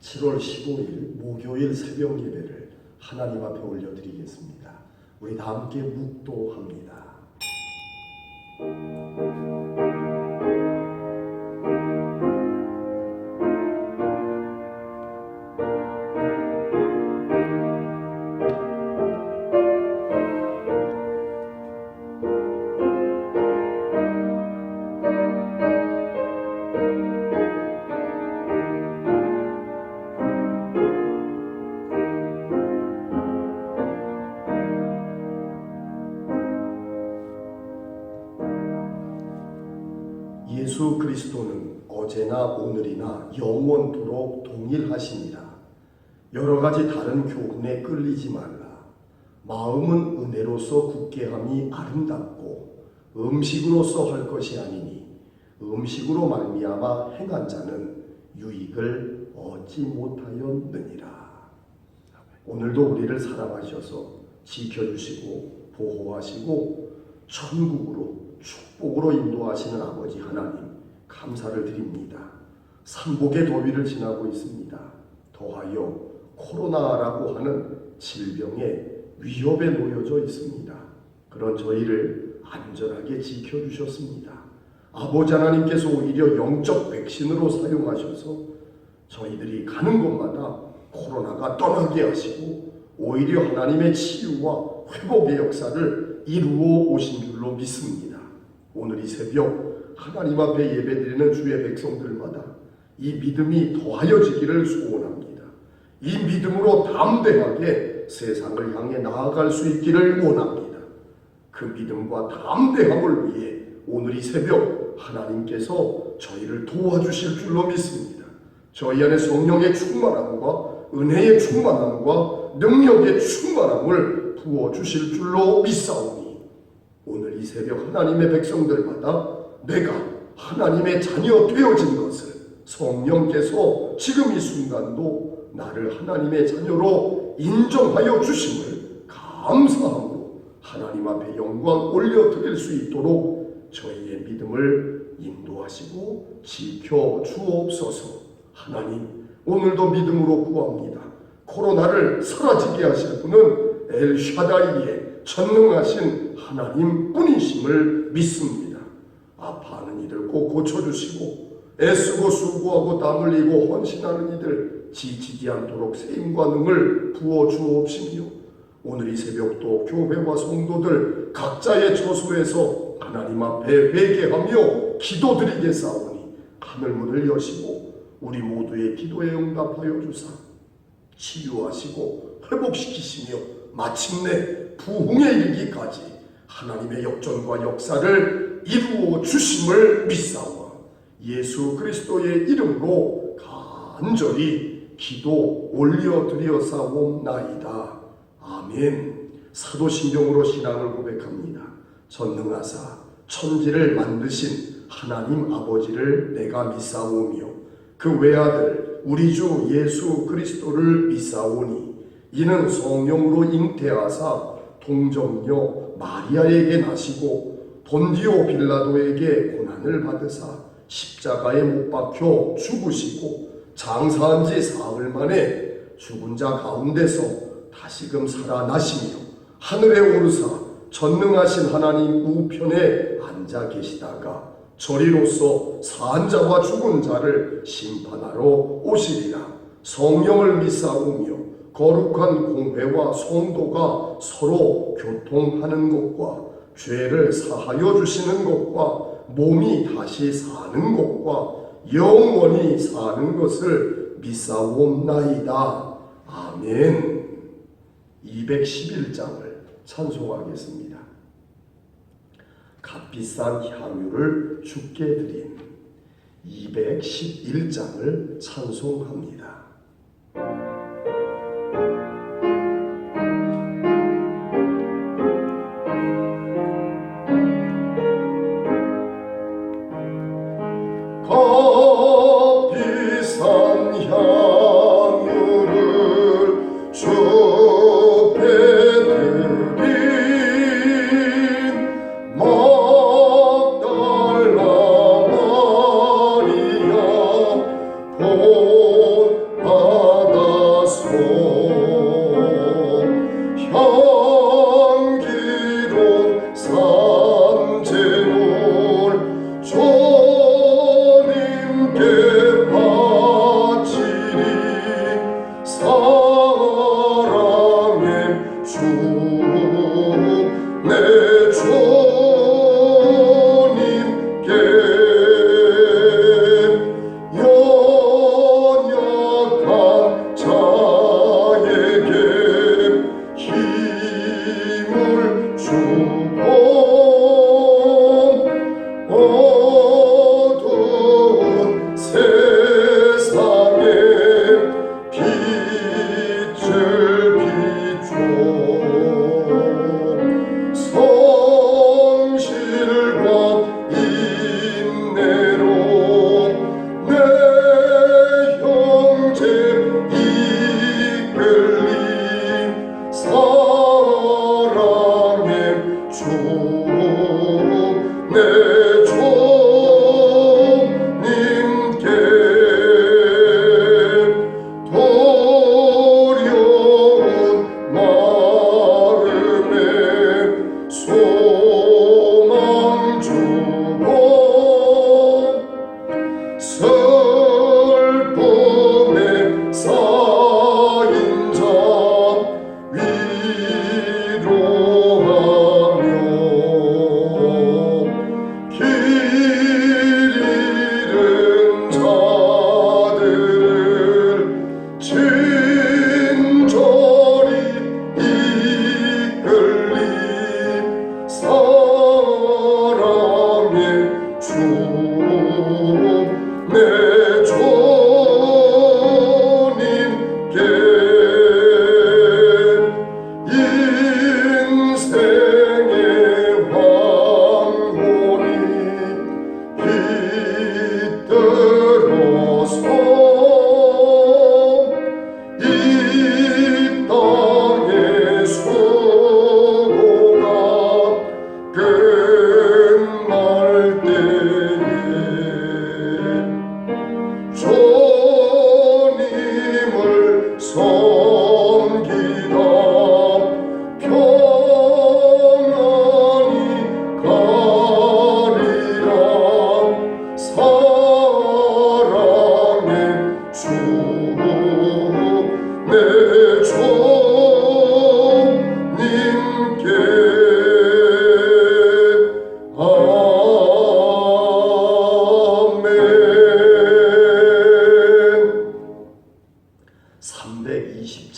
7월 15일 목요일 새벽 예배를 하나님 앞에 올려드리겠습니다. 우리 다 함께 묵도합니다. 예수 그리스도는 어제나 오늘이나 영원토록 동일하시니라. 여러 가지 다른 교훈에 끌리지 말라. 마음은 은혜로서 굳게 함이 아름답고 음식으로서 할 것이 아니니 음식으로 말미암아 행한 자는 유익을 얻지 못하였느니라. 오늘도 우리를 사랑하셔서 지켜주시고 보호하시고 천국으로 축복으로 인도하시는 아버지 하나님 감사를 드립니다. 삼복의 더위를 지나고 있습니다. 더하여 코로나라고 하는 질병의 위협에 놓여져 있습니다. 그런 저희를 안전하게 지켜주셨습니다. 아버지 하나님께서 오히려 영적 백신으로 사용하셔서 저희들이 가는 곳마다 코로나가 떠나게 하시고 오히려 하나님의 치유와 회복의 역사를 이루어 오신 줄로 믿습니다. 오늘 이 새벽 하나님 앞에 예배드리는 주의 백성들마다 이 믿음이 더하여지기를 소원합니다. 이 믿음으로 담대하게 세상을 향해 나아갈 수 있기를 원합니다. 그 믿음과 담대함을 위해 오늘 이 새벽 하나님께서 저희를 도와주실 줄로 믿습니다. 저희 안에 성령의 충만함과 은혜의 충만함과 능력의 충만함을 부어주실 줄로 믿사오니 오늘 이 새벽 하나님의 백성들마다 내가 하나님의 자녀 되어진 것을 성령께서 지금 이 순간도 나를 하나님의 자녀로 인정하여 주심을 감사함으로 하나님 앞에 영광 올려드릴 수 있도록 저희의 믿음을 인도하시고 지켜주옵소서. 하나님 오늘도 믿음으로 구합니다. 코로나를 사라지게 하실 분은 엘샤다이의 전능하신 하나님 뿐이심을 믿습니다. 아파하는 이들 꼭 고쳐주시고 애쓰고 수고하고 땀 흘리고 헌신하는 이들 지치지 않도록 세임과 능을 부어주옵시며 오늘 이 새벽도 교회와 성도들 각자의 처소에서 하나님 앞에 회개하며 기도드리겠사오니 하늘문을 여시고 우리 모두의 기도에 응답하여 주사 치유하시고 회복시키시며 마침내 부흥에 이르기까지 하나님의 역전과 역사를 이루어 주심을 믿사오아 예수 그리스도의 이름으로 간절히 기도 올려드렸사옵나이다. 아멘. 사도신경으로 신앙을 고백합니다. 전능하사 천지를 만드신 하나님 아버지를 내가 믿사오며 그 외아들 우리 주 예수 그리스도를 믿사오니 이는 성령으로 잉태하사 동정녀 마리아에게 나시고 본디오 빌라도에게 고난을 받으사 십자가에 못 박혀 죽으시고 장사한 지 사흘 만에 죽은 자 가운데서 다시금 살아나시며 하늘에 오르사 전능하신 하나님 우편에 앉아 계시다가 저리로서 산 자와 죽은 자를 심판하러 오시리라. 성령을 믿사오며 거룩한 공회와 성도가 서로 교통하는 것과 죄를 사하여 주시는 것과 몸이 다시 사는 것과 영원히 사는 것을 믿사옵나이다. 아멘. 211장을 찬송하겠습니다. 값비싼 향유를 주께 드린 211장을 찬송합니다. 값비싼 향유를 주께 드린 막달라 마리아 본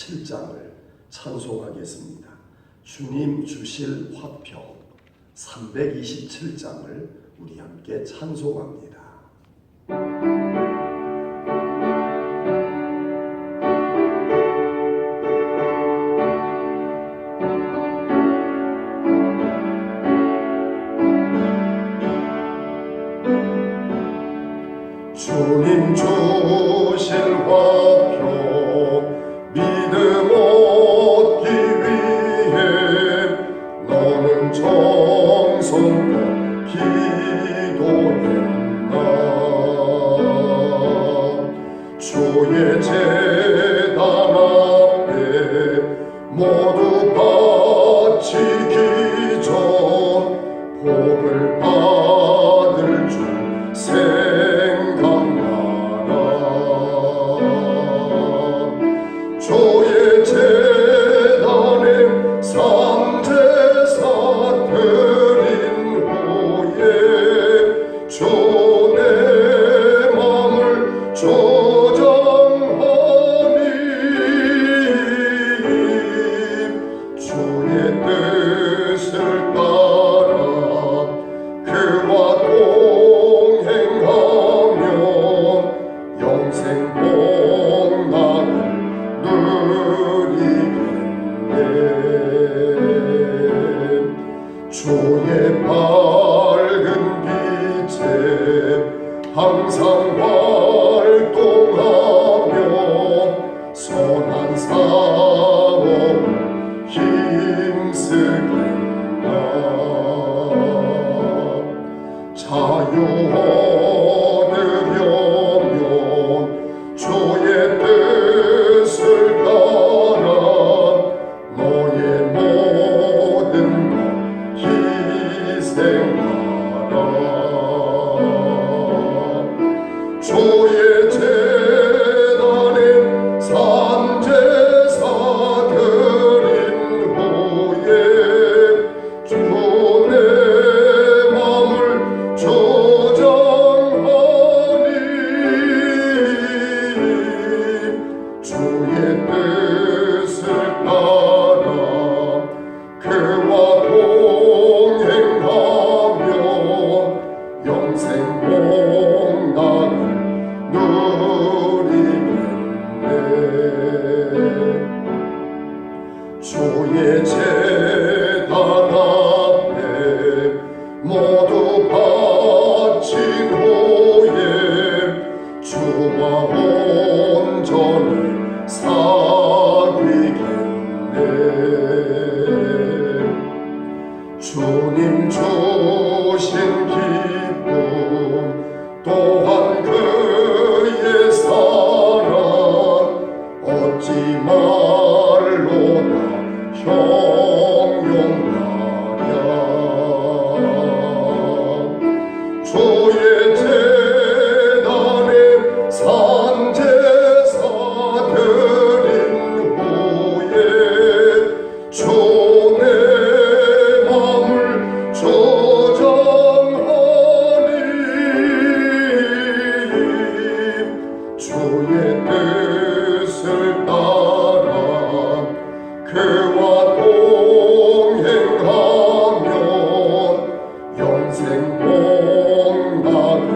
327장을 찬송하겠습니다. 주님 주실 화평 327장을 우리 함께 찬송합니다. 주님 주실 화평 믿음 얻기 위해 너는 정성껏 기도했나. 주의 제단 앞에 모두 바치기 전 복을 받을 줄 생각나라. 주의 제단에 삼제사 드린 후에 주 내 맘을 조정하니 주의 뜻을 따라 그와 동행하며 영생 복락을 누리겠네. 주의 밝은 빛에 항상 활동하며 선한 사업을 힘쓰겠나. 자유 얻으려면 주의 뜻을 따라 너의 모든 것 희생하라. 주의 제단에 삼제사 드린 후에 주 내 맘을 조정하니 주의 뜻을 따라 그와 동행하며 영생 복락을 누리겠네. 주의 제단 앞에 모두 바친 후에 주와 온전히 사귀겠네. 주님 주신 기쁨 또한 그의 사랑 어찌 말로다 형용하랴. 주의 제단에 산제사 드린 후에 주 내 맘을 조정하니 주의 뜻을 따라 그와 동행하며 영생 복락을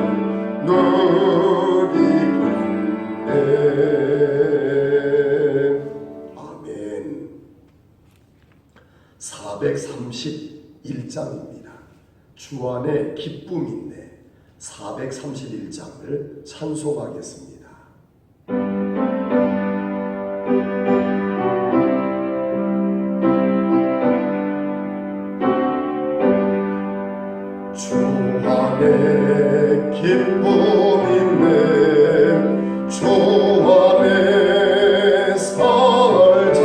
누리겠네. 아멘. 431장입니다. 주 안에 기쁨 있네. 431장을 찬송하겠습니다. 주 안에 기쁨 있네. 주 안에 살자.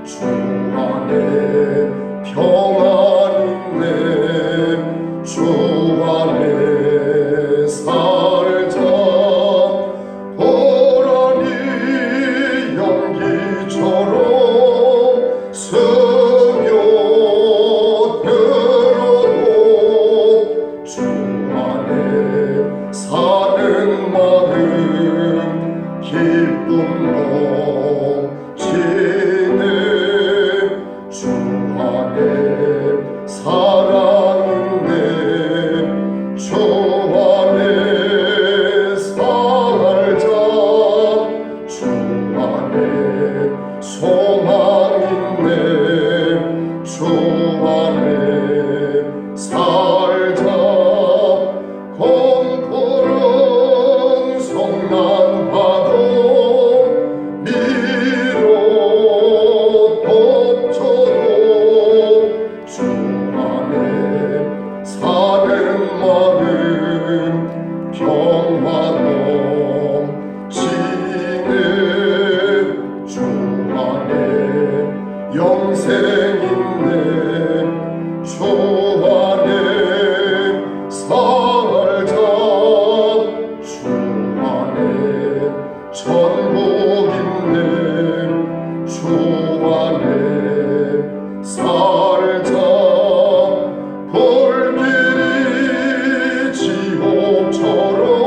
주 안에 평안 있네. 주 안에 살자. 보라니 연기처럼 스며들어도 주 안에 사는 마음 기쁨 넘치네 주 안에 살아있네 주 안에 살자 주 안에 소망 있네 주 안에 살자 공포른 성난파도 미로 덮쳐도 주 안에 사는 마음 평화 넘치네 주 안에 영생 있네 주 안에 살자 주 안에 천국 있네 주 안에 살자 불길이 지옥처럼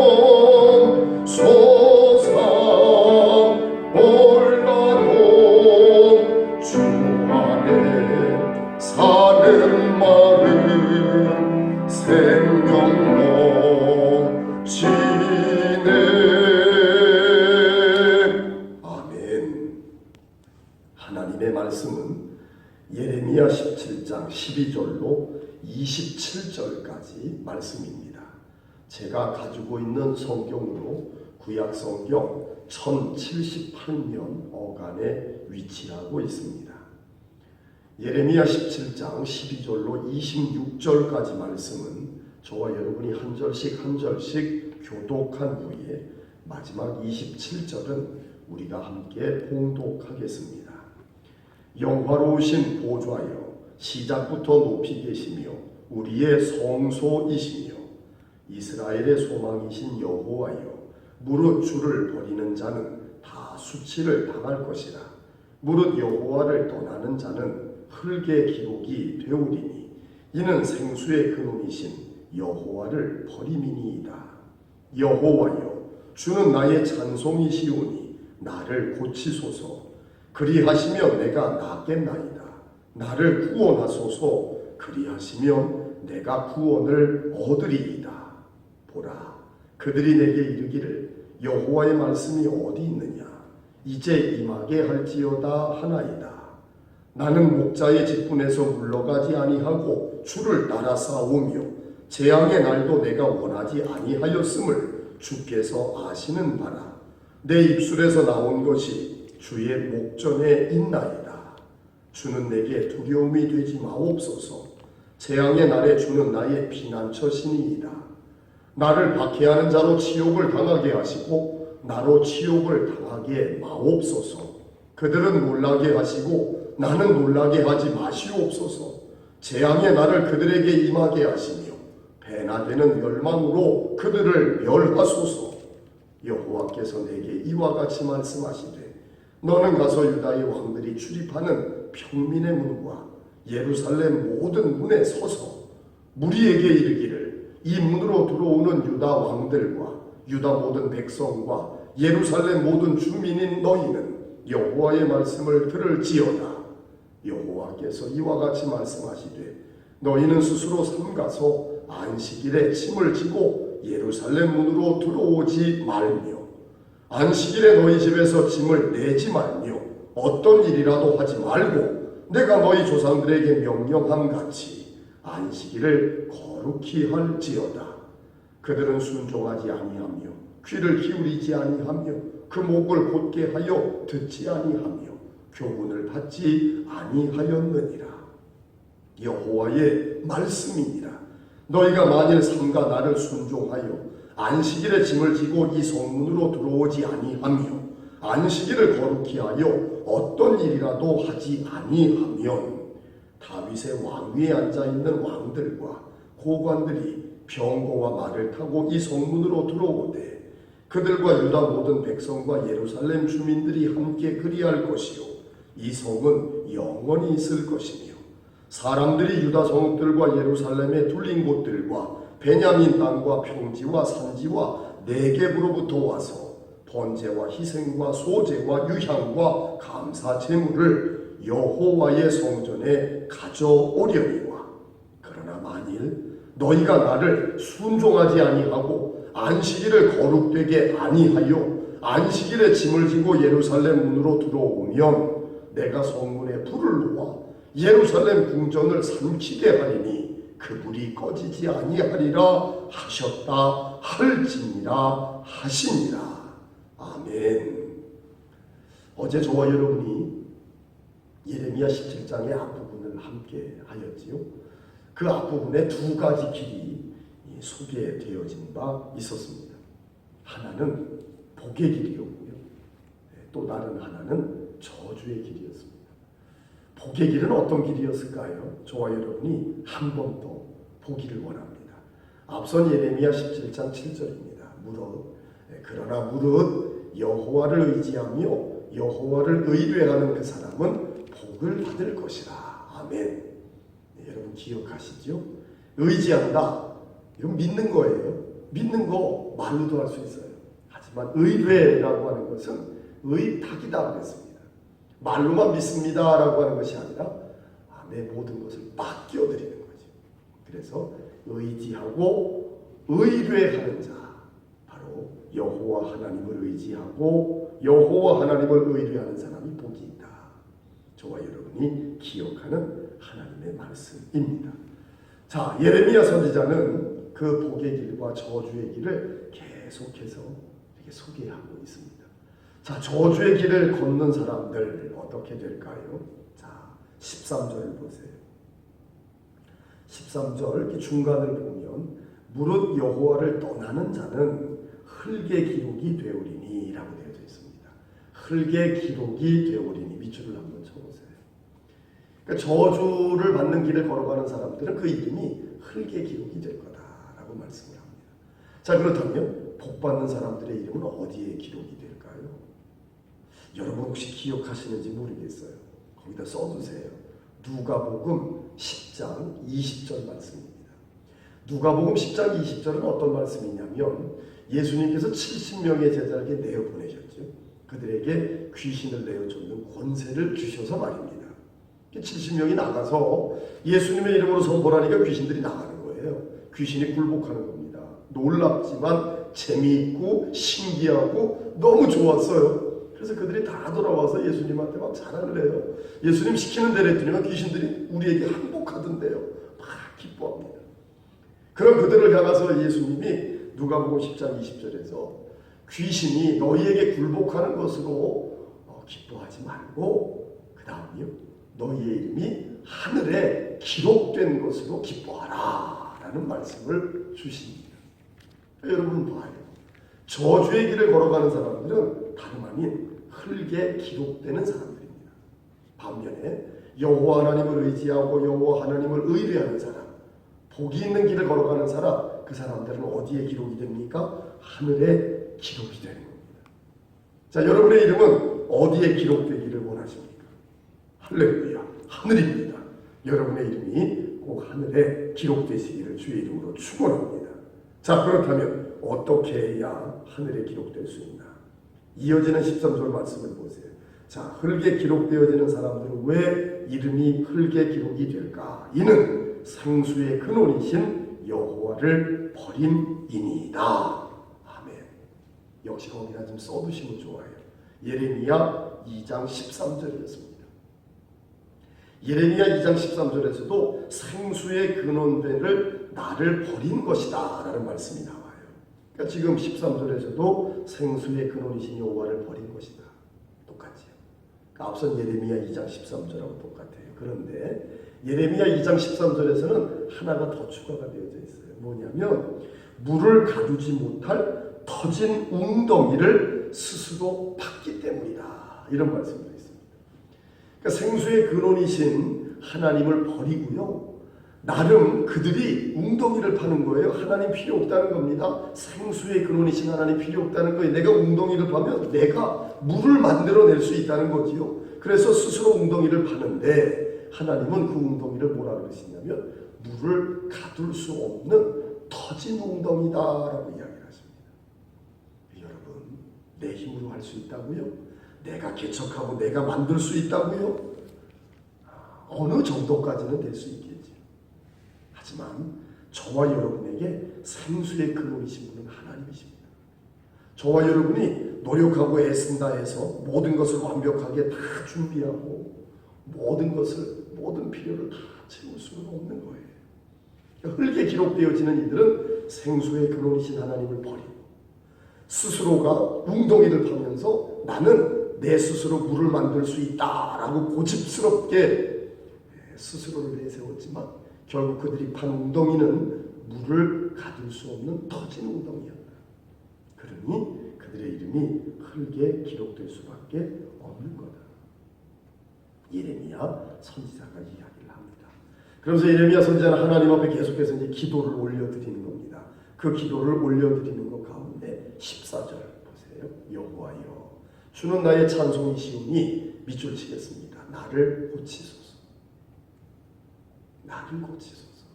솟아올라도 주 안에 사는 마음 생명 넘치네 아멘. 하나님의 말씀은 예레미야 17장 12절로 27절까지 말씀입니다. 제가 가지고 있는 성경으로 구약 성경 1078면 어간에 위치하고 있습니다. 예레미야 17장 12절로 26절까지 말씀은 저와 여러분이 한 절씩 한 절씩 교독한 후에 마지막 27절은 우리가 함께 봉독하겠습니다. 영화로우신 보좌여 시작부터 높이 계시며 우리의 성소이시며 이스라엘의 소망이신 여호와여 무릇 주를 버리는 자는 다 수치를 당할 것이라 무릇 여호와를 떠나는 자는 흙의 기록이 되오리니 이는 생수의 근원이신 여호와를 버림이니이다. 여호와여 주는 나의 찬송이시오니 나를 고치소서. 그리하시면 내가 낫겠나이다. 나를 구원하소서. 그리하시면 내가 구원을 얻으리이다. 보라 그들이 내게 이르기를 여호와의 말씀이 어디 있느냐 이제 임하게 할지어다 하나이다. 나는 목자의 직분에서 물러가지 아니하고 주를 따라 싸우며 재앙의 날도 내가 원하지 아니하였음을 주께서 아시는 바라. 내 입술에서 나온 것이 주의 목전에 있나이다. 주는 내게 두려움이 되지 마옵소서. 재앙의 날에 주는 나의 피난처시니이다. 나를 박해하는 자로 치욕을 당하게 하시고 나로 치욕을 당하게 마옵소서. 그들은 놀라게 하시고 나는 놀라게 하지 마시옵소서. 재앙의 날을 그들에게 임하게 하시며 배나되는 멸망으로 그들을 멸하소서. 여호와께서 내게 이와 같이 말씀하시되 너는 가서 유다의 왕들이 출입하는 평민의 문과 예루살렘 모든 문에 서서 무리에게 이르기를 이 문으로 들어오는 유다 왕들과 유다 모든 백성과 예루살렘 모든 주민인 너희는 여호와의 말씀을 들을지어다. 여호와께서 이와 같이 말씀하시되 너희는 스스로 삼가서 안식일에 짐을 지고 예루살렘 문으로 들어오지 말며 안식일에 너희 집에서 짐을 내지 말며 어떤 일이라도 하지 말고 내가 너희 조상들에게 명령함 같이 안식일을 거룩히 할지어다. 그들은 순종하지 아니하며 귀를 기울이지 아니하며 그 목을 곧게 하여 듣지 아니하며 교훈을 받지 아니하였느니라. 여호와의 말씀이니라. 너희가 만일 삼가 나를 순종하여 안식일에 짐을 지고 이 성문으로 들어오지 아니하며 안식일을 거룩히 하여 어떤 일이라도 하지 아니하면 다윗의 왕위에 앉아있는 왕들과 고관들이 병거와 말을 타고 이 성문으로 들어오되 그들과 유다 모든 백성과 예루살렘 주민들이 함께 그리할 것이요 이 성은 영원히 있을 것이며 사람들이 유다 성읍들과 예루살렘에 둘린 곳들과 베냐민 땅과 평지와 산지와 네겝으로부터 와서 번제와 희생과 소제와 유향과 감사 제물을 여호와의 성전에 가져오려니와 그러나 만일 너희가 나를 순종하지 아니하고 안식일을 거룩되게 아니하여 안식일에 짐을 지고 예루살렘 문으로 들어오면 내가 성문에 불을 놓아 예루살렘 궁전을 삼키게 하리니 그 불이 꺼지지 아니하리라 하셨다 할지니라 하시니라. 아멘. 어제 저와 여러분이 예레미야 17장의 앞부분을 함께 하였지요. 그 앞부분에 두 가지 길이 소개되어진 바 있었습니다. 하나는 복의 길이었고요. 또 다른 하나는 저주의 길이었습니다. 복의 길은 어떤 길이었을까요? 저와 여러분이 한 번 더 보기를 원합니다. 앞선 예레미야 17장 7절입니다. 그러나 무릇 여호와를 의지하며 여호와를 의뢰하는 그 사람은 복을 받을 것이라. 아멘. 여러분 기억하시죠? 의지한다. 이건 믿는 거예요. 믿는 거 말로도 할 수 있어요. 하지만 의뢰라고 하는 것은 의탁이다 그랬습니다. 말로만 믿습니다라고 하는 것이 아니라 내 모든 것을 맡겨드리는 거죠. 그래서 의지하고 의뢰하는 자, 바로 여호와 하나님을 의지하고 여호와 하나님을 의뢰하는 사람이 복이 있다. 저와 여러분이 기억하는 하나님의 말씀입니다. 자, 예레미야 선지자는 그 복의 길과 저주의 길을 계속해서 이렇게 소개하고 있습니다. 자, 저주의 길을 걷는 사람들 어떻게 될까요? 자, 13절 보세요. 13절 중간을 보면 무릇 여호와를 떠나는 자는 흙의 기록이 되오리니 라고 되어져 있습니다. 흙의 기록이 되오리니 밑줄을 한번 쳐보세요. 그러니까 저주를 받는 길을 걸어가는 사람들은 그 이름이 흙의 기록이 될 거다라고 말씀을 합니다. 자, 그렇다면 복 받는 사람들의 이름은 어디에 기록이 될까요? 여러분 혹시 기억하시는지 모르겠어요. 거기다 써두세요. 누가복음 10장 20절 말씀입니다. 누가복음 10장 20절은 어떤 말씀이냐면 예수님께서 70명의 제자에게 내어보내셨죠. 그들에게 귀신을 내어쫓는 권세를 주셔서 말입니다. 70명이 나가서 예수님의 이름으로 선포하니까 귀신들이 나가는 거예요. 귀신이 굴복하는 겁니다. 놀랍지만 재미있고 신기하고 너무 좋았어요. 그래서 그들이 다 돌아와서 예수님한테 막 자랑을 해요. 예수님 시키는 대로 했더니 귀신들이 우리에게 항복하던데요. 막 기뻐합니다. 그럼 그들을 향해서 예수님이 누가복음 10장 20절에서 귀신이 너희에게 굴복하는 것으로 기뻐하지 말고 그 다음이요. 너희의 이름이 하늘에 기록된 것으로 기뻐하라 라는 말씀을 주십니다. 여러분 봐요. 저주의 길을 걸어가는 사람들은 다름 아닌 흙에 기록되는 사람들입니다. 반면에 여호와 하나님을 의지하고 여호와 하나님을 의뢰하는 사람, 복이 있는 길을 걸어가는 사람, 그 사람들은 어디에 기록이 됩니까? 하늘에 기록이 되는 겁니다. 자, 여러분의 이름은 어디에 기록되기를 원하십니까? 할렐루야, 하늘입니다. 여러분의 이름이 꼭 하늘에 기록되시기를 주의 이름으로 축원합니다. 자, 그렇다면 어떻게 해야 하늘에 기록될 수 있나? 이어지는 13절 말씀을 보세요. 자, 흙에 기록되어지는 사람들은 왜 이름이 흙에 기록이 될까? 이는 생수의 근원이신 여호와를 버림이니이다. 아멘. 역시 거기다 좀 써두시면 좋아요. 예레미야 2장 13절이었습니다. 예레미야 2장 13절에서도 생수의 근원되를 나를 버린 것이다 라는 말씀이 나와요. 그러니까 지금 13절에서도 생수의 근원이신 여호와를 버린 것이다. 똑같죠. 그러니까 앞선 예레미야 2장 13절하고 똑같아요. 그런데 예레미야 2장 13절에서는 하나가 더 추가가 되어져 있어요. 뭐냐면 물을 가두지 못할 터진 웅덩이를 스스로 팠기 때문이다. 이런 말씀도 있습니다. 그러니까 생수의 근원이신 하나님을 버리고요. 나름 그들이 웅덩이를 파는 거예요. 하나님 필요 없다는 겁니다. 생수의 근원이신 하나님 필요 없다는 거예요. 내가 웅덩이를 파면 내가 물을 만들어낼 수 있다는 거지요. 그래서 스스로 웅덩이를 파는데 하나님은 그 웅덩이를 뭐라 그러시냐면 물을 가둘 수 없는 터진 웅덩이다라고 이야기를 하십니다. 여러분, 내 힘으로 할 수 있다고요? 내가 개척하고 내가 만들 수 있다고요? 어느 정도까지는 될 수 있겠죠. 하지만 저와 여러분에게 생수의 근원이신 분은 하나님이십니다. 저와 여러분이 노력하고 애쓴다 해서 모든 것을 완벽하게 다 준비하고 모든 필요를 다 채울 수는 없는 거예요. 흙에 기록되어지는 이들은 생수의 근원이신 하나님을 버리고 스스로가 웅덩이를 파면서 나는 내 스스로 물을 만들 수 있다라고 고집스럽게 스스로를 내세웠지만 결국 그들이 판 웅덩이는 물을 가둘 수 없는 터진 웅덩이였다. 그러니 그들의 이름이 흙에 기록될 수밖에 없는 거다. 예레미야 선지자가 이야기를 합니다. 그러면서 예레미야 선지자는 하나님 앞에 계속해서 이제 기도를 올려드리는 겁니다. 그 기도를 올려드리는 것 가운데 14절 보세요. 여호와여 주는 나의 찬송이시오니 밑줄 치겠습니다. 나를 고치소서. 나를 고치소서.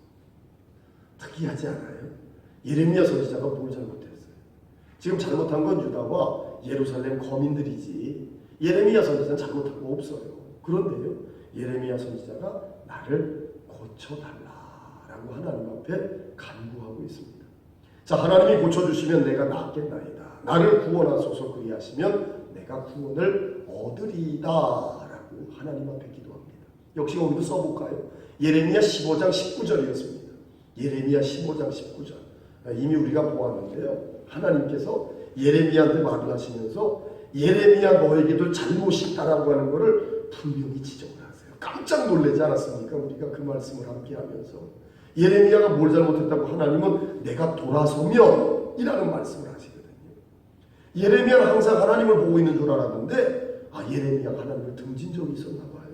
특이하지 않아요? 예레미야 선지자가 뭘 잘못했어요? 지금 잘못한 건 유다와 예루살렘 거민들이지 예레미야 선지자는 잘못한 거 없어요. 그런데요, 예레미야 선지자가 나를 고쳐달라라고 하나님 앞에 간구하고 있습니다. 자, 하나님이 고쳐주시면 내가 낫겠나이다. 나를 구원하소서 그리하시면 내가 구원을 얻으리이다 라고 하나님 앞에 기도합니다. 역시 오늘도 써볼까요? 예레미야 15장 19절이었습니다. 예레미야 15장 19절. 이미 우리가 보았는데요. 하나님께서 예레미야한테 말을 하시면서 예레미야 너에게도 잘못이 있다라고 하는 것을 분명히 지적을 하세요. 깜짝 놀라지 않았습니까? 우리가 그 말씀을 함께 하면서 예레미야가 뭘 잘못했다고 하나님은 내가 돌아서면 이라는 말씀을 하시거든요. 예레미야는 항상 하나님을 보고 있는 줄 알았는데 예레미야가 하나님을 등진 적이 있었나 봐요.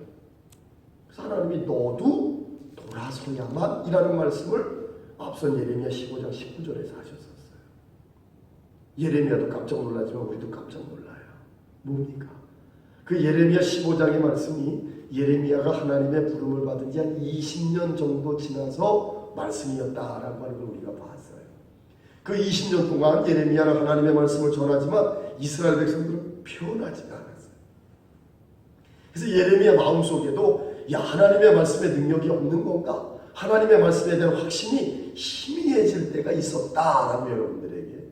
그래서 하나님이 너도 돌아서야만 이라는 말씀을 앞선 예레미야 15장 19절에서 하셨었어요. 예레미야도 깜짝 놀라지만 우리도 깜짝 놀라요. 뭡니까? 그 예레미야 15장의 말씀이 예레미야가 하나님의 부름을 받은 지 한 20년 정도 지나서 말씀이었다라고 하는 걸 우리가 봤어요. 그 20년 동안 예레미야는 하나님의 말씀을 전하지만 이스라엘 백성들은 표현하지 않았어요. 그래서 예레미야 마음속에도 하나님의 말씀에 능력이 없는 건가? 하나님의 말씀에 대한 확신이 희미해질 때가 있었다라고 여러분들에게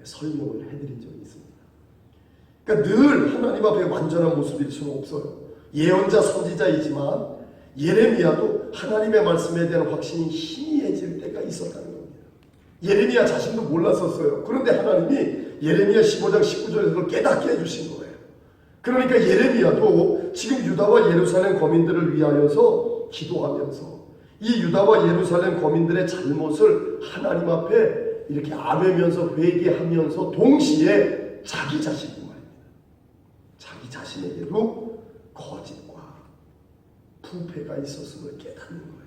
설명을 해드린 적이 있습니다. 그러니까 늘 하나님 앞에 완전한 모습일 수는 없어요. 예언자 선지자이지만 예레미야도 하나님의 말씀에 대한 확신이 희미해질 때가 있었다는 겁니다. 예레미야 자신도 몰랐었어요. 그런데 하나님이 예레미야 15장 19절에서 그걸 깨닫게 해주신 거예요. 그러니까 예레미야도 지금 유다와 예루살렘 거민들을 위하여서 기도하면서 이 유다와 예루살렘 거민들의 잘못을 하나님 앞에 이렇게 아뢰면서 회개하면서 동시에 자기 자신도 말입니다. 자기 자신에게도 거짓과 부패가 있었음을 깨닫는 거예요.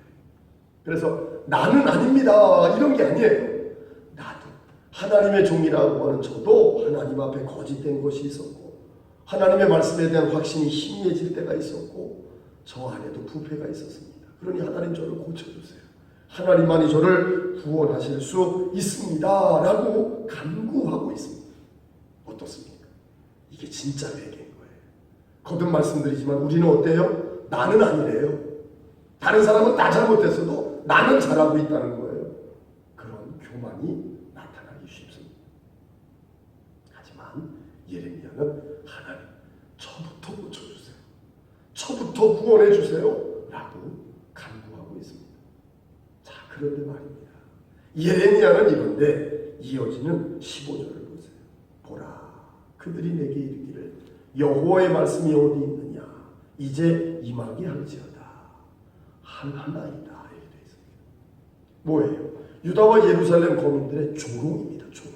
그래서 나는 아닙니다 이런 게 아니에요. 나도 하나님의 종이라고 하는 저도 하나님 앞에 거짓된 것이 있었고 하나님의 말씀에 대한 확신이 희미해질 때가 있었고 저 안에도 부패가 있었습니다. 그러니 하나님 저를 고쳐주세요. 하나님만이 저를 구원하실 수 있습니다 라고 간구하고 있습니다. 어떻습니까? 이게 진짜 회개인 거예요. 거듭 말씀드리지만 우리는 어때요? 나는 아니래요. 다른 사람은 나 잘못했어도 나는 잘하고 있다는 거예요. 그런 교만이 나타나기 쉽습니다. 하지만 예레미야는 하나님 저부터 고쳐주세요. 저부터 구원해주세요 라고 간구하고 있습니다. 자, 그런데 말입니다. 예레미야는 이런데 이어지는 15절을 보세요. 보라, 그들이 내게 이르기를 여호와의 말씀이 어디 있느냐? 이제 임하게 할지어다. 하나이다. 이렇게 되어 있습니다. 뭐예요? 유다와 예루살렘 거민들의 조롱입니다. 조롱.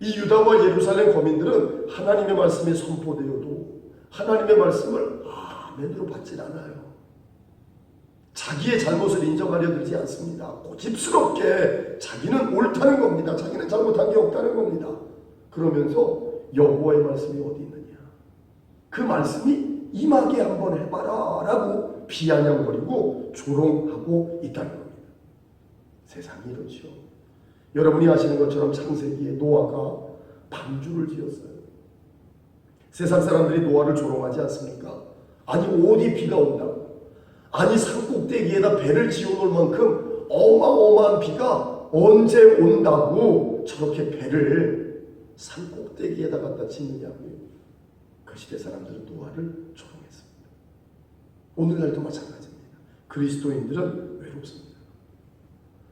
이 유다와 예루살렘 거민들은 하나님의 말씀이 선포되어도 하나님의 말씀을 아멘으로 받질 않아요. 자기의 잘못을 인정하려 들지 않습니다. 고집스럽게 자기는 옳다는 겁니다. 자기는 잘못한 게 없다는 겁니다. 그러면서 여호와의 말씀이 어디 있느냐? 그 말씀이 임하게 한번 해봐라 라고 비아냥거리고 조롱하고 있다는 겁니다. 세상이 이렇죠. 여러분이 아시는 것처럼 창세기에 노아가 방주를 지었어요. 세상 사람들이 노아를 조롱하지 않습니까? 아니 어디 비가 온다고? 아니 산꼭대기에다 배를 지어놓을 만큼 어마어마한 비가 언제 온다고 저렇게 배를 산꼭대기에다 갖다 짓느냐고요. 그 시대 사람들은 노아를 조롱했습니다. 오늘날도 마찬가지입니다. 그리스도인들은 외롭습니다.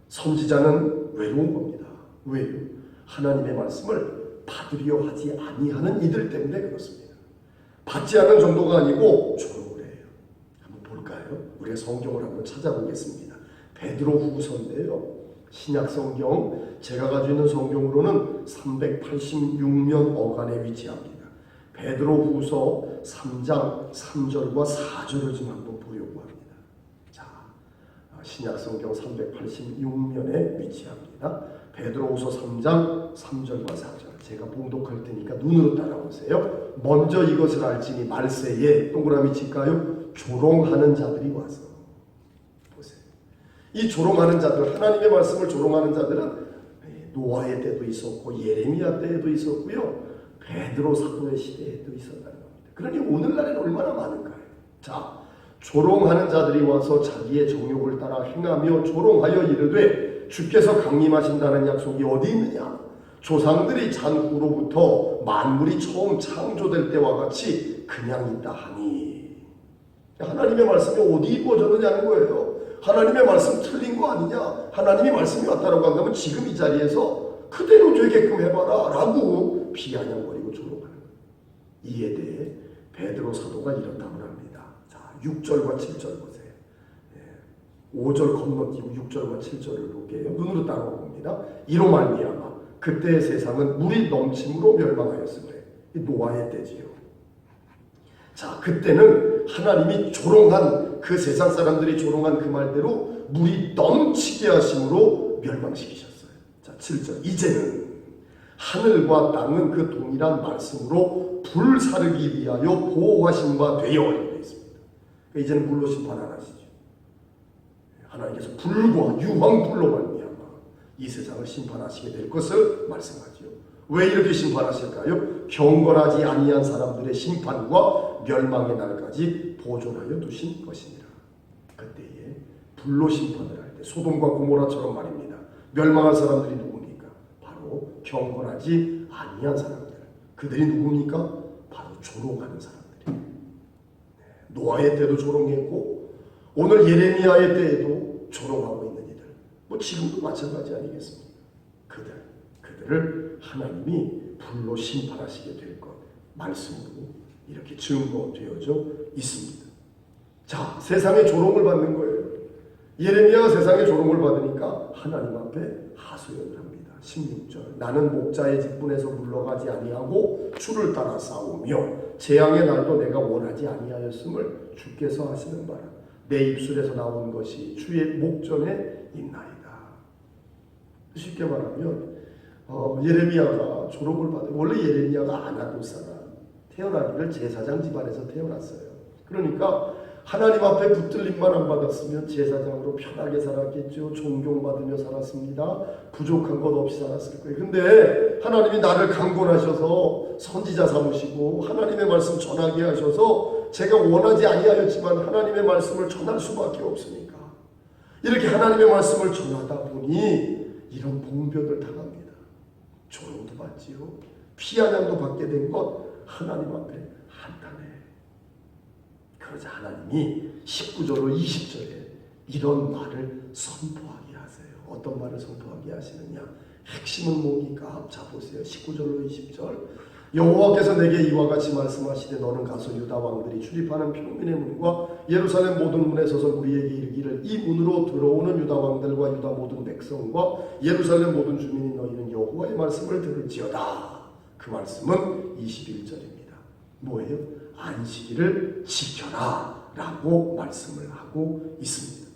선지자는 외로운 겁니다. 왜요? 하나님의 말씀을 받으려 하지 아니하는 이들 때문에 그렇습니다. 받지 않는 정도가 아니고 조롱을 해요. 한번 볼까요? 우리가 성경을 한번 찾아보겠습니다. 베드로 후서인데요. 신약 성경, 제가 가지고 있는 성경으로는 386면 어간에 위치합니다. 베드로 후서 3장 3절과 4절을 좀 한번 보려고 합니다. 자, 신약 성경 386면에 위치합니다. 베드로 후서 3장 3절과 4절. 제가 봉독할 테니까 눈으로 따라오세요. 먼저 이것을 알지니 말세에 동그라미 칠까요? 조롱하는 자들이 와서. 보세요. 이 조롱하는 자들, 하나님의 말씀을 조롱하는 자들은 노아의 때도 있었고 예레미야 때에도 있었고요. 베드로 사도의 시대에도 있었다는 겁니다. 그러니 오늘날에는 얼마나 많은가요? 자, 조롱하는 자들이 와서 자기의 정욕을 따라 행하며 조롱하여 이르되 주께서 강림하신다는 약속이 어디 있느냐? 조상들이 잔 후로부터 만물이 처음 창조될 때와 같이 그냥 있다 하니. 하나님의 말씀이 어디 이루어졌느냐는 거예요. 하나님의 말씀 틀린 거 아니냐? 하나님의 말씀이 왔다라고 한다면 지금 이 자리에서 그대로 되게끔 해봐라 라고 비아냥거리고 조롱하는 거예요. 이에 대해 베드로 사도가 이런 답을 합니다. 자, 6절과 7절 보세요. 5절 건너뛰고 6절과 7절을 볼게요. 눈으로 따라옵니다. 이로 말미암아 그때의 세상은 물이 넘침으로 멸망하였으므로 노아의 때지요. 자, 그때는 하나님이 조롱한 그 세상 사람들이 조롱한 그 말대로 물이 넘치게 하심으로 멸망시키셨어요. 자, 7절. 이제는 하늘과 땅은 그 동일한 말씀으로 불사르기 위하여 보호하신 바 되어 있습니다. 그러니까 이제는 물로 심판 안 하시죠. 하나님께서 불과 유황불로 말미암아 이 세상을 심판하시게 될 것을 말씀하지요. 왜 이렇게 심판하실까요? 경건하지 아니한 사람들의 심판과 멸망의 날까지 보존하여 두신 것이니라. 그때에 불로 심판을 할 때 소돔과 고모라처럼 말입니다. 멸망할 사람들이 누굽니까? 바로 경건하지 아니한 사람들. 그들이 누굽니까? 바로 조롱하는 사람들이. 노아의 때도 조롱했고 오늘 예레미야의 때에도 조롱하고 있는 이들. 뭐 지금도 마찬가지 아니겠습니까? 그들을 하나님이 불로 심판하시게 될 것 말씀으로 이렇게 증거되어져 있습니다. 자, 세상의 조롱을 받는 거예요. 예레미야가 세상의 조롱을 받으니까 하나님 앞에 하소연을 합니다. 16절. 나는 목자의 직분에서 물러가지 아니하고 주를 따라 싸우며 재앙의 날도 내가 원하지 아니하였음을 주께서 하시는 바라. 내 입술에서 나온 것이 주의 목전에 있나이다. 쉽게 말하면 예레미야가 조롱을 받은, 원래 예레미야가 아나도 사람, 태어나기를 제사장 집안에서 태어났어요. 그러니까 하나님 앞에 붙들림만 안 받았으면 제사장으로 편하게 살았겠죠. 존경받으며 살았습니다. 부족한 것 없이 살았을 거예요. 근데 하나님이 나를 강권하셔서 선지자 삼으시고 하나님의 말씀 전하게 하셔서 제가 원하지 아니하였지만 하나님의 말씀을 전할 수밖에 없으니까 이렇게 하나님의 말씀을 전하다 보니 이런 봉변을 당합니다. 조롱도 받지요. 피아냥도 받게 된 것 하나님 앞에 한탄해. 그러자 하나님이 19절로 20절에 이런 말을 선포하게 하세요. 어떤 말을 선포하게 하시느냐? 핵심은 뭡니까? 자, 보세요. 19절로 20절. 여호와께서 내게 이와 같이 말씀하시되 너는 가서 유다 왕들이 출입하는 평민의 문과 예루살렘 모든 문에 서서 우리에게 이르기를 이 문으로 들어오는 유다 왕들과 유다 모든 백성과 예루살렘 모든 주민이 너희는 여호와의 말씀을 들을지어다. 그 말씀은 21절입니다. 뭐예요? 안식일을 지켜라 라고 말씀을 하고 있습니다.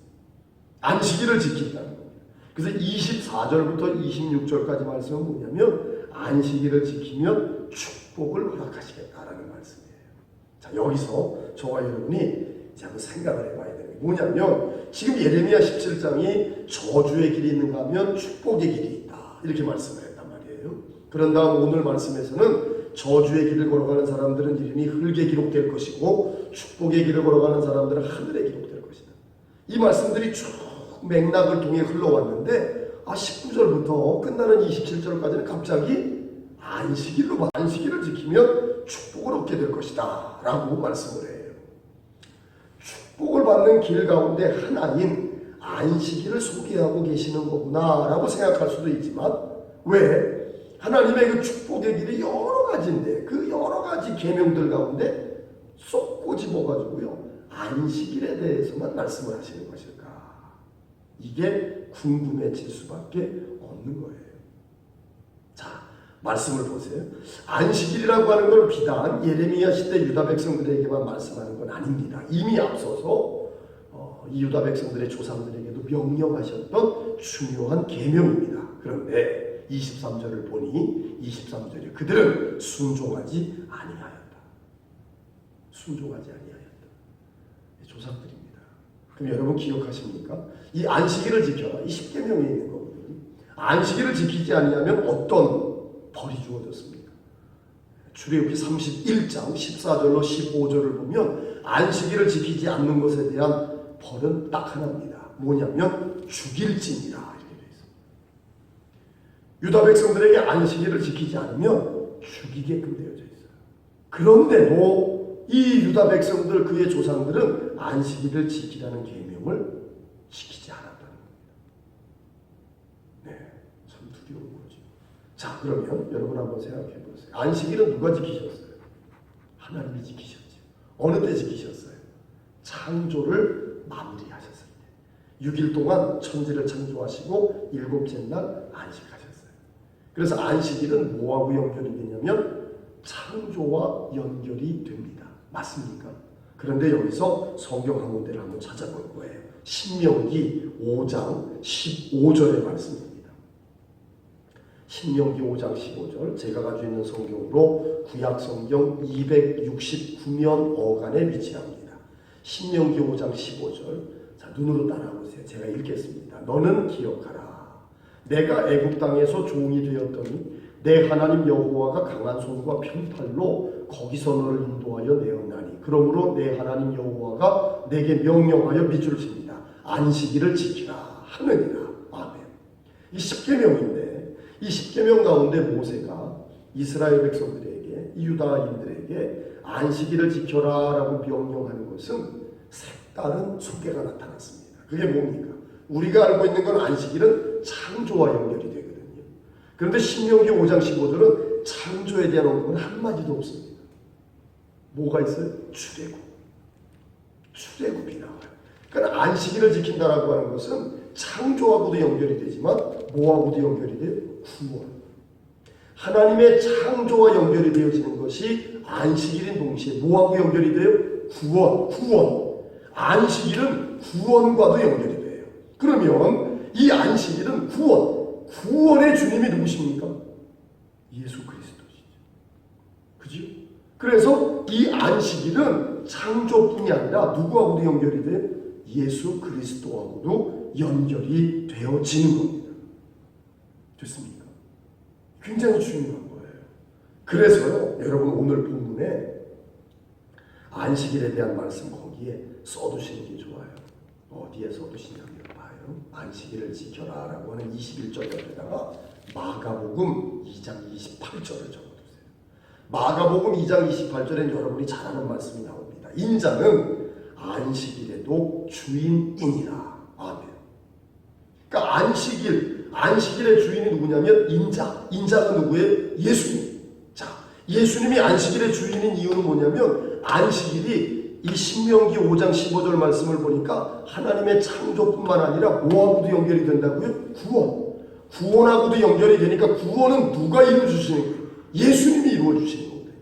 안식일을 지킨다는 겁니다. 그래서 24절부터 26절까지 말씀은 뭐냐면 안식일을 지키면 축복을 허락하시겠다라는 말씀이에요. 자, 여기서 저와 여러분이 이제 한번 생각을 해봐야 되는 게 뭐냐면 지금 예레미야 17장이 저주의 길이 있는가 하면 축복의 길이 있다 이렇게 말씀을 했단 말이에요. 그런 다음 오늘 말씀에서는 저주의 길을 걸어가는 사람들은 이름이 흙에 기록될 것이고 축복의 길을 걸어가는 사람들은 하늘에 기록될 것이다. 이 말씀들이 쭉 맥락을 통해 흘러왔는데 19절부터 끝나는 27절까지는 갑자기 안식일을 지키면 축복을 얻게 될 것이다 라고 말씀을 해요. 축복을 받는 길 가운데 하나인 안식일을 소개하고 계시는 거구나 라고 생각할 수도 있지만, 왜? 하나님의 그 축복의 길이 여러 가지인데 그 여러 가지 계명들 가운데 쏙 꼬집어가지고요 안식일에 대해서만 말씀을 하시는 것일까? 이게 궁금해질 수밖에 없는 거예요. 자, 말씀을 보세요. 안식일이라고 하는 걸 비단 예레미야 시대 유다 백성들에게만 말씀하는 건 아닙니다. 이미 앞서서 이 유다 백성들의 조상들에게도 명령하셨던 중요한 계명입니다. 그런데 23절을 보니 23절에 그들은 순종하지 아니하였다. 순종하지 아니하였다. 조상들입니다. 그럼 여러분 기억하십니까? 이 안식일을 지켜라. 이 10계명에 있는 거거든요. 안식일을 지키지 아니하면 어떤 벌이 주어졌습니까? 출애굽기 31장 14절로 15절을 보면 안식일을 지키지 않는 것에 대한 벌은 딱 하나입니다. 뭐냐면 죽일지니라 이렇게 되어 있습니다. 유다 백성들에게 안식일을 지키지 않으면 죽이게끔 되어져 있어요. 그런데도 이 유다 백성들 그의 조상들은 안식일을 지키라는 계명을 지키지 않았다는 겁니다. 네, 참 두려운 거죠. 자, 그러면 여러분 한번 생각해 보세요. 안식일은 누가 지키셨어요? 하나님이 지키셨죠. 어느 때 지키셨어요? 창조를 마무리하셨을 때. 6일 동안 천지를 창조하시고 7째 날 안식하셨어요. 그래서 안식일은 뭐하고 연결이 되냐면 창조와 연결이 됩니다. 맞습니까? 그런데 여기서 성경 한 군데를 한번 찾아볼 거예요. 신명기 5장 15절의 말씀입니다. 신명기 5장 15절, 제가 가지고 있는 성경으로 구약 성경 269면 어간에 위치합니다. 신명기 5장 15절, 자, 눈으로 따라보세요. 제가 읽겠습니다. 너는 기억하라. 내가 애굽 땅에서 종이 되었더니 내 하나님 여호와가 강한 손과 편팔로 거기서 너를 인도하여 내었나니 그러므로 내 하나님 여호와가 내게 명령하여 밑줄칩니다. 안식일을 지키라 하느니라. 아멘. 이 10계명인데 이 10계명 가운데 모세가 이스라엘 백성들에게, 이 유다인들에게 안식일을 지켜라 라고 명령하는 것은 색다른 소개가 나타났습니다. 그게 뭡니까? 우리가 알고 있는 건 안식일은 창조와 연결이 되거든요. 그런데 신명기 5장 15절은 창조에 대한 언급은 한마디도 없습니다. 뭐가 있어요? 출애굽이 나와요. 그러니까 안식일을 지킨다라고 하는 것은 창조하고도 연결이 되지만 뭐하고도 연결이 돼요? 구원. 하나님의 창조와 연결이 되어지는 것이 안식일인 동시에 뭐하고 연결이 돼요? 구원. 안식일은 구원과도 연결이 돼요. 그러면 이 안식일은 구원의 주님이 누구십니까? 예수 그리스도시죠. 그죠? 그래서 이 안식일은 창조뿐이 아니라 누구하고도 연결이 돼요? 예수 그리스도하고도 연결이 되어지는 겁니다. 됐습니까? 굉장히 중요한 거예요. 그래서요, 여러분 오늘 본문에 안식일에 대한 말씀 거기에 써두시는 게 좋아요. 어디에 써두시냐면 봐요. 안식일을 지켜라 라고 하는 21절 옆에다가 마가복음 2장 28절을 적어두세요. 마가복음 2장 28절엔 여러분이 잘 아는 말씀이 나옵니다. 인자는 안식일에도 주인이니라. 아멘. 그러니까 안식일의 주인이 누구냐면 인자가 누구예요? 예수님. 자, 예수님이 안식일의 주인인 이유는 뭐냐면 안식일이 이 신명기 5장 15절 말씀을 보니까 하나님의 창조뿐만 아니라 뭐하고도 연결이 된다고요? 구원하고도 연결이 되니까 구원은 누가 이루어주시는 거예요? 예수님이 이루어주시는 거거든요.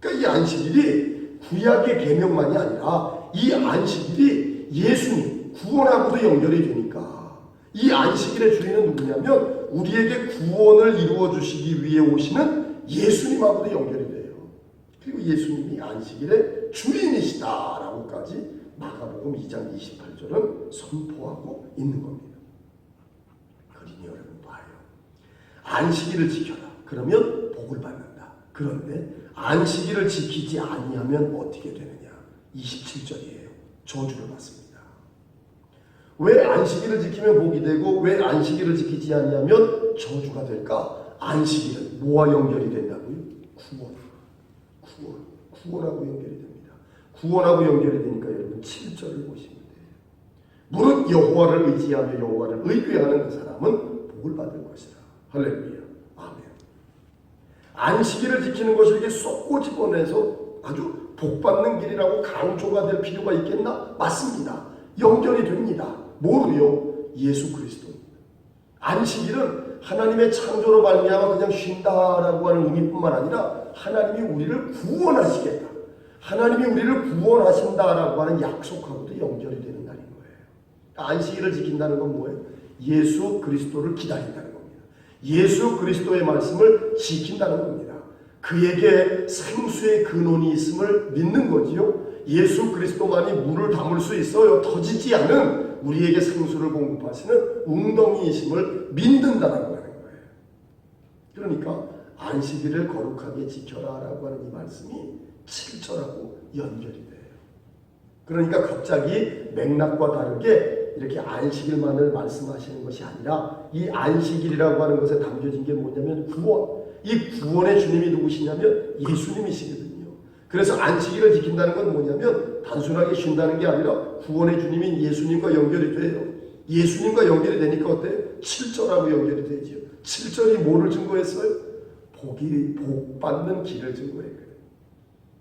그러니까 이 안식일이 구약의 계명만이 아니라 이 안식일이 예수님 구원하고도 연결이 되니까 이 안식일의 주인은 누구냐면 우리에게 구원을 이루어주시기 위해 오시는 예수님하고도 연결이 돼요. 그리고 예수님이 안식일의 주인이시다라고까지 마가복음 2장 28절은 선포하고 있는 겁니다. 그러니 여러분 봐요. 안식일을 지켜라. 그러면 복을 받는다. 그런데 안식일을 지키지 아니하면 어떻게 되느냐? 27절이에요. 저주를 받습니다. 왜 안식일을 지키면 복이 되고 왜 안식일을 지키지 아니하면 저주가 될까? 안식일은 뭐와 연결이 된다고요? 구원하고 연결이 됩니다. 구원하고 연결이 되니까 여러분 7절을 보시면 돼요. 무릇 여호와를 의지하며 여호와를 의뢰하는 그 사람은 복을 받을 것이라. 할렐루야. 아멘. 안식일을 지키는 것을 이렇게 쏙 꼬집어내서 아주 복받는 길이라고 강조가 될 필요가 있겠나? 맞습니다. 연결이 됩니다. 뭐로요? 예수 그리스도입니다. 안식일은 하나님의 창조로 말미암아 그냥 쉰다라고 하는 의미뿐만 아니라 하나님이 우리를 구원하시겠다, 하나님이 우리를 구원하신다라고 하는 약속하고도 연결이 되는 날인 거예요. 안식일을 지킨다는 건 뭐예요? 예수 그리스도를 기다린다는 겁니다. 예수 그리스도의 말씀을 지킨다는 겁니다. 그에게 생수의 근원이 있음을 믿는 거지요. 예수 그리스도만이 물을 담을 수 있어요. 터지지 않은 우리에게 생수를 공급하시는 웅덩이이심을 믿는다는 거예요. 그러니까 안식일을 거룩하게 지켜라라고 하는 이 말씀이 7절하고 연결이 돼요. 그러니까 갑자기 맥락과 다르게 이렇게 안식일만을 말씀하시는 것이 아니라 이 안식일이라고 하는 것에 담겨진 게 뭐냐면 구원. 이 구원의 주님이 누구시냐면 예수님이시거든요. 그래서 안식일을 지킨다는 건 뭐냐면 단순하게 쉰다는 게 아니라 구원의 주님인 예수님과 연결이 돼요. 예수님과 연결이 되니까 어때요? 7절하고 연결이 되죠. 7절이 뭐를 증거했어요? 복받는 길을 증거했거든요.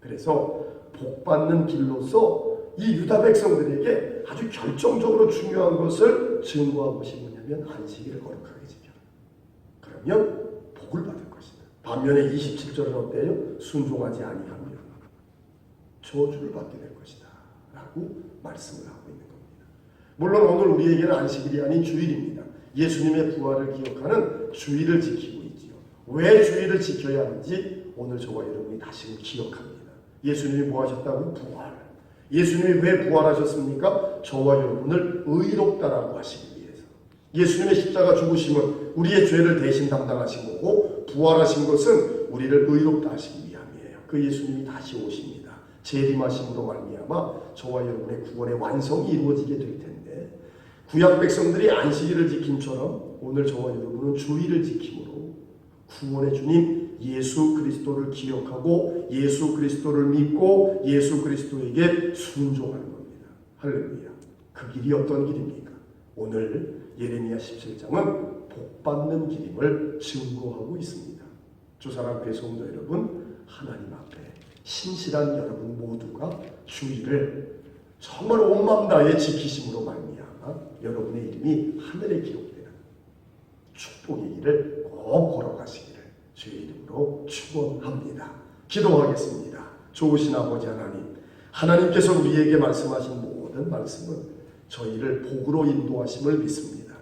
그래서 복받는 길로서 이 유다 백성들에게 아주 결정적으로 중요한 것을 증거한 것이 뭐냐면 안식일을 거룩하게 지켜라. 그러면 복을 받을 것이다. 반면에 27절은 어때요? 순종하지 아니하면 저주를 받게 될 것이다 라고 말씀을 하고 있는 겁니다. 물론 오늘 우리에게는 안식일이 아닌 주일입니다. 예수님의 부활을 기억하는 주일을 지키고 있지요. 왜 주일을 지켜야 하는지 오늘 저와 여러분이 다시 기억합니다. 예수님이 뭐 하셨다고요? 부활. 예수님이 왜 부활하셨습니까? 저와 여러분을 의롭다라고 하시기 위해서. 예수님의 십자가 죽으심은 우리의 죄를 대신 담당하신 거고 부활하신 것은 우리를 의롭다 하시기 위함이에요. 그 예수님이 다시 오십니다. 재림하심으로 말미암아 저와 여러분의 구원의 완성이 이루어지게 될 텐데 구약 백성들이 안식일을 지킴처럼 오늘 저와 여러분은 주일을 지킴으로 구원의 주님 예수 그리스도를 기억하고 예수 그리스도를 믿고 예수 그리스도에게 순종하는 겁니다. 할렐루야. 그 길이 어떤 길입니까? 오늘 예레미야 17장은 복받는 길임을 증거하고 있습니다. 주사랑교회 성도 여러분, 하나님 앞에 신실한 여러분 모두가 주일을 정말 온 마음 다해 지키심으로 말미암아 여러분의 이름이 하늘에 기록되는 축복의 길을 꼭 걸어가시기를 주의 이름으로 축원합니다. 기도하겠습니다. 좋으신 아버지 하나님, 하나님께서 우리에게 말씀하신 모든 말씀은 저희를 복으로 인도하심을 믿습니다.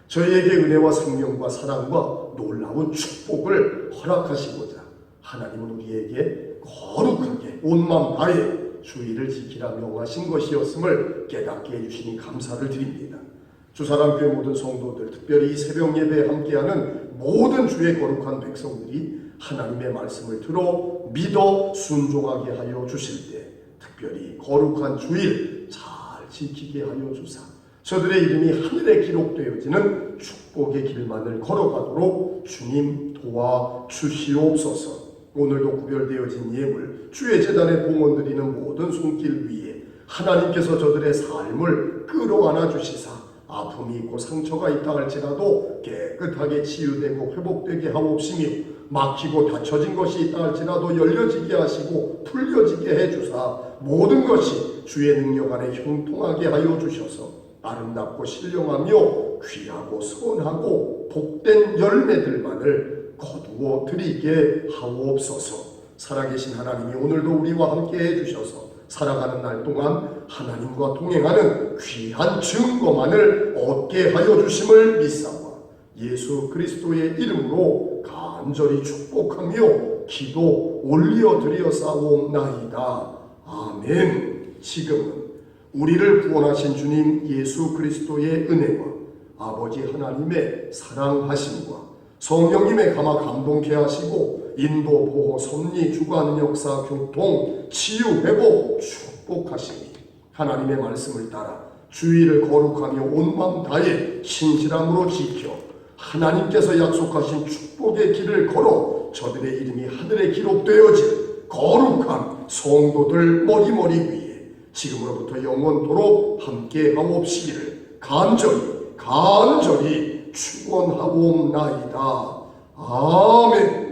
저희에게 은혜와 생명과 사랑과 놀라운 축복을 허락하시고자 하나님은 우리에게 거룩하게 온 마음 다해 주일을 지키라 명하신 것이었음을 깨닫게 해주시니 감사를 드립니다. 주사랑교회 모든 성도들, 특별히 이 새벽 예배에 함께하는 모든 주의 거룩한 백성들이 하나님의 말씀을 들어 믿어 순종하게 하여 주실 때 특별히 거룩한 주일 잘 지키게 하여 주사 저들의 이름이 하늘에 기록되어지는 축복의 길만을 걸어가도록 주님 도와주시옵소서. 오늘도 구별되어진 예물, 주의 제단에 봉헌드리는 모든 손길 위에 하나님께서 저들의 삶을 끌어안아 주시사 아픔이 있고 상처가 있다 할지라도 깨끗하게 치유되고 회복되게 하옵시며 막히고 닫혀진 것이 있다 할지라도 열려지게 하시고 풀려지게 해주사 모든 것이 주의 능력 안에 형통하게 하여 주셔서 아름답고 신령하며 귀하고 선하고 복된 열매들만을 거두어 드리게 하옵소서. 살아계신 하나님이 오늘도 우리와 함께 해주셔서 살아가는 날 동안 하나님과 동행하는 귀한 증거만을 얻게 하여 주심을 믿사오나 예수 그리스도의 이름으로 간절히 축복하며 기도 올려드리었사옵나이다. 아멘. 지금은 우리를 구원하신 주님 예수 그리스도의 은혜와 아버지 하나님의 사랑하심과 성령님의 감화 감동케 하시고 인도, 보호, 섭리, 주관, 역사, 교통, 치유, 회복, 축복하시니 하나님의 말씀을 따라 주의를 거룩하며 온 마음 다해 신실함으로 지켜 하나님께서 약속하신 축복의 길을 걸어 저들의 이름이 하늘에 기록되어질 거룩한 성도들 머리머리 위에 지금으로부터 영원토록 함께하옵시기를 간절히 축원하옵나이다. 아멘.